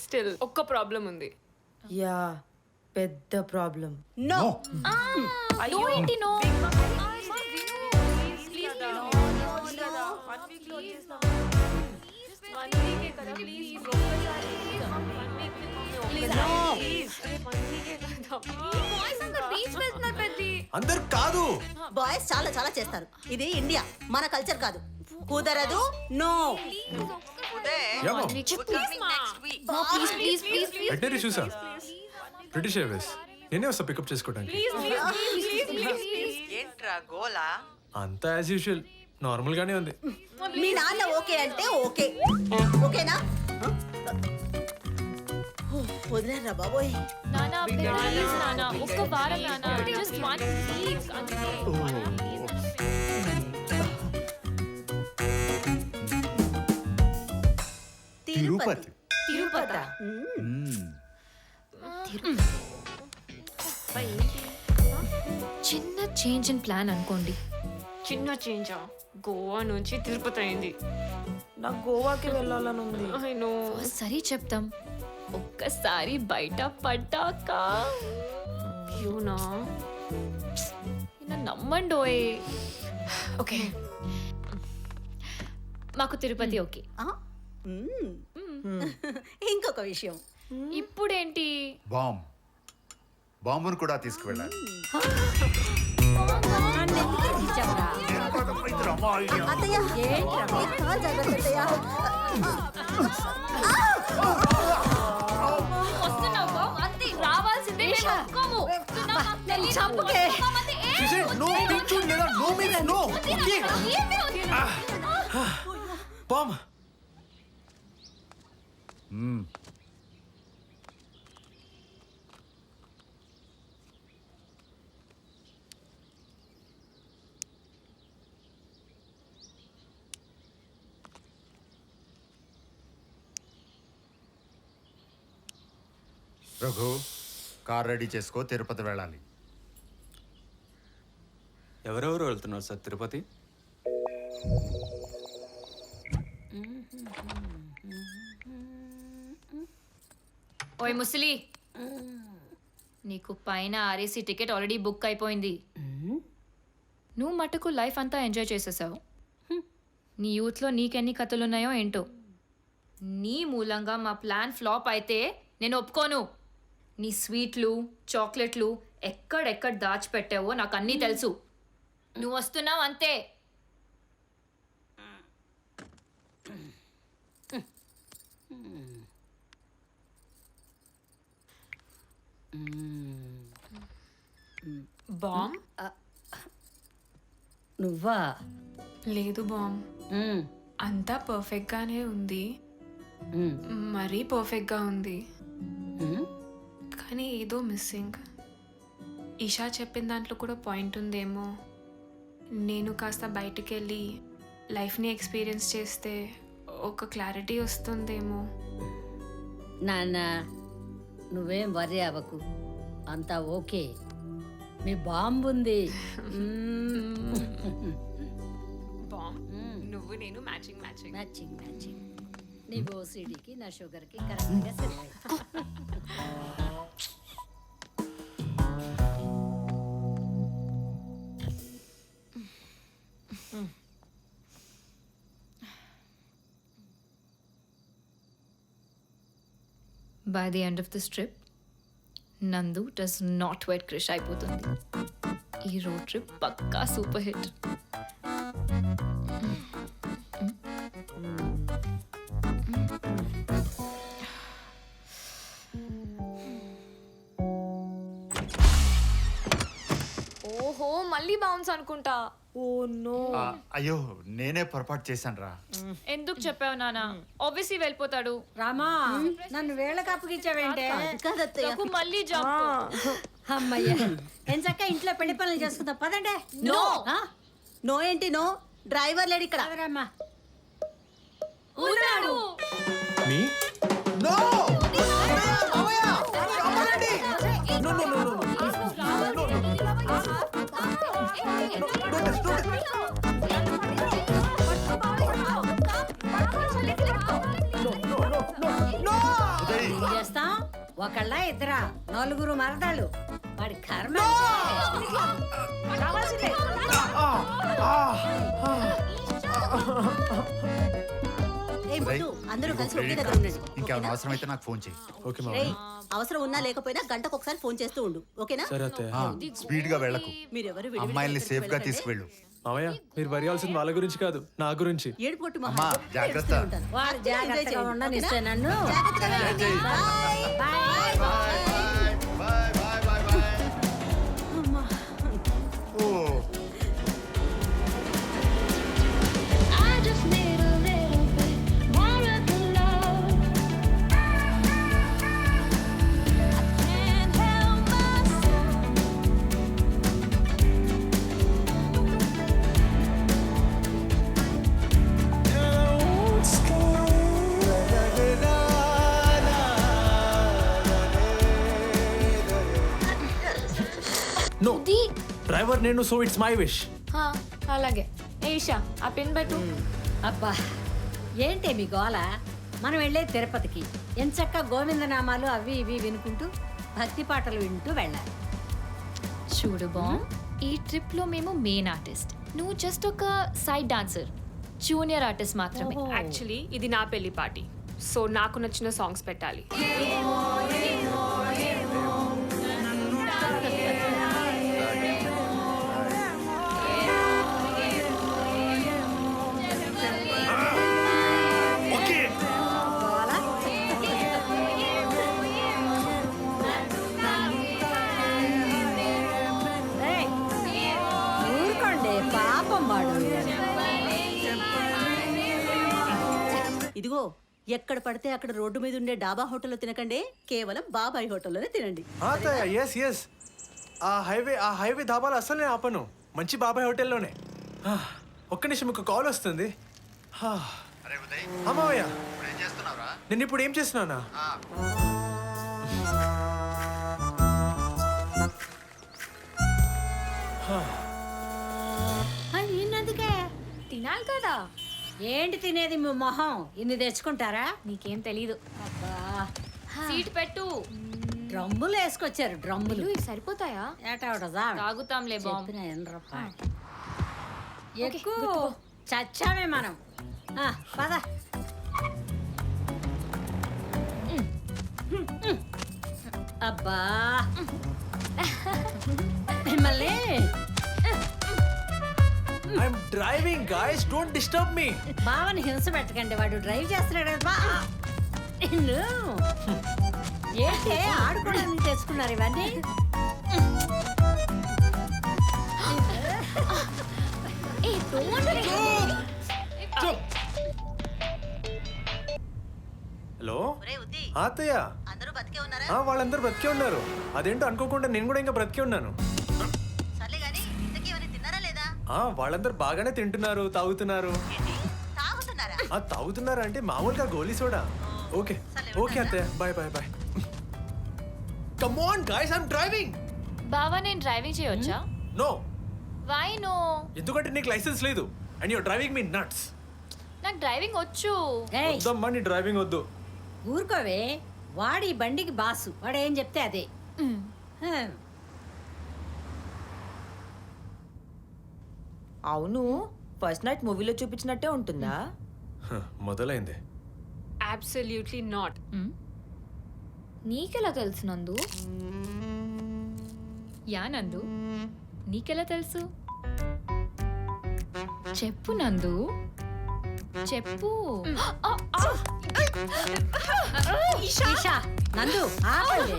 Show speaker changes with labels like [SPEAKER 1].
[SPEAKER 1] Still ఒక్క problem ఉంది.
[SPEAKER 2] Yeah పెద్ద ప్రాబ్లం.
[SPEAKER 3] నో
[SPEAKER 1] నో ఏంటి నో?
[SPEAKER 4] అందరు కాదు.
[SPEAKER 3] బాయ్స్ చాలా చాలా చేస్తారు. ఇది ఇండియా, మన కల్చర్ కాదు. కుదరదు. నో
[SPEAKER 4] వెంటనే చూసా బ్రిటిష్ ఎయిర్వేస్ నేనే వస్తా పికప్ చేసుకోవడానికి.
[SPEAKER 5] ఏంట్రా గోలా?
[SPEAKER 4] అంతా యాజ్ యూజువల్ నార్మల్ గానే ఉంది.
[SPEAKER 3] మీ నాన్న ఓకే అంటే ఓకే. ఓకేనా? వదిలేరా బాబోయ్.
[SPEAKER 1] నానా ప్లీజ్ నానా ఒక్క వారం నానా జస్ట్ వన్ వీక్ అంతే.
[SPEAKER 3] తిరుపతి.
[SPEAKER 2] తిరుపతి.
[SPEAKER 1] చిన్న చేంజ్ ఇన్ ప్లాన్ అనుకోండి. చిన్న చేంజా? గోవా నుంచి తిరుపతి అయింది.
[SPEAKER 2] నాకు గోవాకి వెళ్ళాలని ఉంది.
[SPEAKER 1] I know. సరే చెప్తాం. ఒక్కసారి బయట పడ్డాక యూనా నమ్మండోయ్. ఓకే మాకు తిరుపతి ఓకే.
[SPEAKER 3] ఇంకొక విషయం.
[SPEAKER 1] ఇప్పుడేంటి?
[SPEAKER 6] బాంబును కూడా తీసుకువెళ్ళాలి.
[SPEAKER 3] అత్తయ్య జాగ్రత్త అత్తయ్య.
[SPEAKER 1] రావాల్సిందే
[SPEAKER 3] చంపుకే.
[SPEAKER 4] బామ్
[SPEAKER 6] రఘు కార్ రెడీ చేసుకో, తిరుపతి వెళ్ళాలి.
[SPEAKER 4] ఎవరెవరు వెళ్తున్నారు సార్ తిరుపతి?
[SPEAKER 1] ఓయ్ ముసలి, నీకు పైన ఆర్ఏసీ టికెట్ ఆల్రెడీ బుక్ అయిపోయింది. నువ్వు మటుకు లైఫ్ అంతా ఎంజాయ్ చేసేసావు. నీ యూత్లో నీకెన్ని కథలున్నాయో ఏంటో. నీ మూలంగా మా ప్లాన్ ఫ్లాప్ అయితే నేను ఒప్పుకోను. నీ స్వీట్లు చాక్లెట్లు ఎక్కడెక్కడ దాచిపెట్టావో నాకు అన్నీ తెలుసు. నువ్వు వస్తున్నావు అంతే.
[SPEAKER 7] బామ్
[SPEAKER 8] నువ్వా?
[SPEAKER 7] లేదు బామ్, అంతా పర్ఫెక్ట్గానే ఉంది. మరీ పర్ఫెక్ట్గా ఉంది, కానీ ఏదో మిస్సింగ్. ఇషా చెప్పిన దాంట్లో కూడా పాయింట్ ఉందేమో. నేను కాస్త బయటికి వెళ్ళి లైఫ్ని ఎక్స్పీరియన్స్ చేస్తే ఒక క్లారిటీ వస్తుందేమో.
[SPEAKER 8] నాన్న నువ్వేం వర్రీ అవ్వకు, అంతా ఓకే. మీ బాంబు ఉంది.
[SPEAKER 7] బామ్, నువ్వు నేను మ్యాచింగ్ మ్యాచింగ్.
[SPEAKER 8] Matching matching. నీ ఓసిడికి నా షుగర్కి కరెక్ట్గా సెట్ అయింది.
[SPEAKER 1] By the end of this trip, Nandu does not wed Krish అయిపోతుంది. ఈ రోడ్ ట్రిప్ పక్కా సూపర్ హిట్. ఓహో మళ్ళీ బౌన్స్ అనుకుంటా.
[SPEAKER 2] Oh no.
[SPEAKER 6] అయ్యో నేనే పొరపాటు చేశాను రా.
[SPEAKER 1] ఎందుకు చెప్పావు నాన్న? ఆబ్వియస్లీ వెళ్ళిపోతాడు.
[SPEAKER 8] రామా, నన్ను వేళకు అప్పగించావేంటే?
[SPEAKER 3] కాదత్తయ్య.
[SPEAKER 1] నాకు మళ్ళీ జంప్.
[SPEAKER 8] అమ్మయ్య, ఎంచక్క ఇంట్లో పెళ్లి పనులు చేసుకుందాం పదండే.
[SPEAKER 3] నో నో ఏంటి నో? డ్రైవర్ లేడు ఇక్కడ.
[SPEAKER 8] రామా
[SPEAKER 1] ఉన్నాడు.
[SPEAKER 4] మీ
[SPEAKER 6] నో
[SPEAKER 8] ఒకళ్ళ ఇద్దరా నలుగురు మరదలు వాడి కర్మ కావాల్సిందే.
[SPEAKER 3] ఏ ముద్దు, అందరూ కలిసి ఒకే దగ్గర ఉండండి.
[SPEAKER 6] ఇంకేమైనా అవసరం అయితే నాకు ఫోన్ చేయి.
[SPEAKER 4] ఓకే
[SPEAKER 3] రేయ్,
[SPEAKER 4] మావయ్య.
[SPEAKER 3] అవసరం ఉన్నా లేకపోయినా గంటకు ఒకసారి ఫోన్ చేస్తూ ఉండు, ఓకేనా?
[SPEAKER 4] సరే అత్తయ్య.
[SPEAKER 6] ఆ, స్పీడ్ గా వెళ్ళకు.
[SPEAKER 3] మీరెవరు
[SPEAKER 6] అమ్మాయిల్ని సేఫ్ గా తీసుకువెళ్ళు.
[SPEAKER 4] మావయ్య మీరు వరియాల్సింది వాళ్ళ గురించి కాదు నా గురించి.
[SPEAKER 3] ఏడు పొట్టు
[SPEAKER 6] అమ్మా, జాగ్రత్త.
[SPEAKER 8] వాడు జాగ్రత్తగా ఉండనిస్తే నన్ను
[SPEAKER 6] ఓ
[SPEAKER 4] నో డ్రైవర్ నేను, సో ఇట్స్ మై విష్.
[SPEAKER 7] హా, అలాగే. ఏ ఈషా ఆ పిన్ పెట్టు.
[SPEAKER 8] అబ్బా ఏంటి మీ గోల? మనం వెళ్ళే తిరుపతికి ఎంచక్క గోవిందనామాలు అవి ఇవి వినుకుంటూ భక్తి పాటలు వింటూ వెళ్ళాలి.
[SPEAKER 1] చూడు బామ్, ఈ ట్రిప్ లో మేము మెయిన్ ఆర్టిస్ట్, నువ్వు జస్ట్ ఒక సైడ్ డాన్సర్, జూనియర్ ఆర్టిస్ట్ మాత్రమే.
[SPEAKER 7] యాక్చువల్లీ ఇది నా పెళ్లి పార్టీ, సో నాకు నచ్చిన సాంగ్స్ పెట్టాలి.
[SPEAKER 8] ఏయ్, ఊరుకోండి పాపం వాడు.
[SPEAKER 3] ఇదిగో, ఎక్కడ పడితే అక్కడ రోడ్డు మీద ఉండే డాబా హోటల్లో తినకండి, కేవలం బాబాయ్ హోటల్లోనే తినండి.
[SPEAKER 4] అత్తయ్య ఎస్ ఎస్, ఆ హైవే ధాబాలు అసలు నేను ఆపను, మంచి బాబాయ్ హోటల్లోనే. ఒక్క నిమిషం, ఒక కాల్ వస్తుంది.
[SPEAKER 6] అరే ఉదయ్,
[SPEAKER 4] మావయ్య
[SPEAKER 6] ఇప్పుడు ఏం చేస్తున్నావురా?
[SPEAKER 4] నేను ఇప్పుడు ఏం చేస్తున్నానా?
[SPEAKER 8] ఇన్నందుకే
[SPEAKER 7] తినాలి కదా.
[SPEAKER 8] ఏంటి తినేది మీ మొహం? ఇన్ని తెచ్చుకుంటారా?
[SPEAKER 7] నీకేం తెలీదు.
[SPEAKER 8] అబ్బా
[SPEAKER 1] సీట్ పెట్టు,
[SPEAKER 8] డ్రమ్ములు వేసుకొచ్చారు, డ్రమ్ములు.
[SPEAKER 7] ఇవి సరిపోతాయా?
[SPEAKER 8] ఏటా
[SPEAKER 1] తాగుతాంలే బామ్.
[SPEAKER 8] చెప్పిన ఎనరప్ప. ఎక్కువ చచ్చామే మనం. పద. అబ్బా మిమ్మల్ని
[SPEAKER 4] I'm driving guys, don't disturb me.
[SPEAKER 8] బావని హింస పెట్టకండి, వాడు డ్రైవ్ చేస్తున్నాడు కదా. నిన్ను ఏంటే ఆడుకోవడానికి తెచ్చుకున్నారు ఇవన్నీ?
[SPEAKER 4] హలో
[SPEAKER 3] ఒరేయ్ ఉద్ది,
[SPEAKER 4] అత్తయ్య.
[SPEAKER 3] అందరూ బతికే ఉన్నారా?
[SPEAKER 4] వాళ్ళందరూ బ్రతికే ఉన్నారు. అదేంటో అనుకోకుండా నేను కూడా ఇంకా బ్రతికే ఉన్నాను.
[SPEAKER 3] సర్లే గాని, ఇంతకీ ఏమైనా తిన్నారా లేదా?
[SPEAKER 4] వాళ్ళందరూ బాగానే తింటున్నారు, తాగుతున్నారు.
[SPEAKER 3] ఏంటి, తాగుతున్నారా?
[SPEAKER 4] తాగుతున్నారా అంటే మామూలుగా గోలీ సోడా. ఓకే ఓకే అత్తయ్య, bye bye bye. Come on guys, I'm driving.
[SPEAKER 1] బావా నేను డ్రైవింగ్ చేయొచ్చా?
[SPEAKER 4] No,
[SPEAKER 1] why no?
[SPEAKER 4] ఎందుకంటే నీకు లైసెన్స్ లేదు and your driving me nuts.
[SPEAKER 1] నాకు డ్రైవింగ్ వచ్చు.
[SPEAKER 8] ఏయ్,
[SPEAKER 4] వద్దమ్మా, నీ డ్రైవింగ్ వద్దు.
[SPEAKER 8] ఊరుకోవే, వాడు ఈ బండికి బాసు, వాడు ఏం చెప్తే అదే. హ్మ్.
[SPEAKER 2] అవును, ఫస్ట్ నైట్ మూవీలో చూపించినట్టే ఉంటుందా?
[SPEAKER 4] మొదలైంది.
[SPEAKER 7] Absolutely not.
[SPEAKER 1] నీకెలా తెలుసు నందు? యా నందు, నీకెలా తెలుసు? చెప్పు నందు, చెప్పు.
[SPEAKER 8] ఈషా, నందు ఆపండి.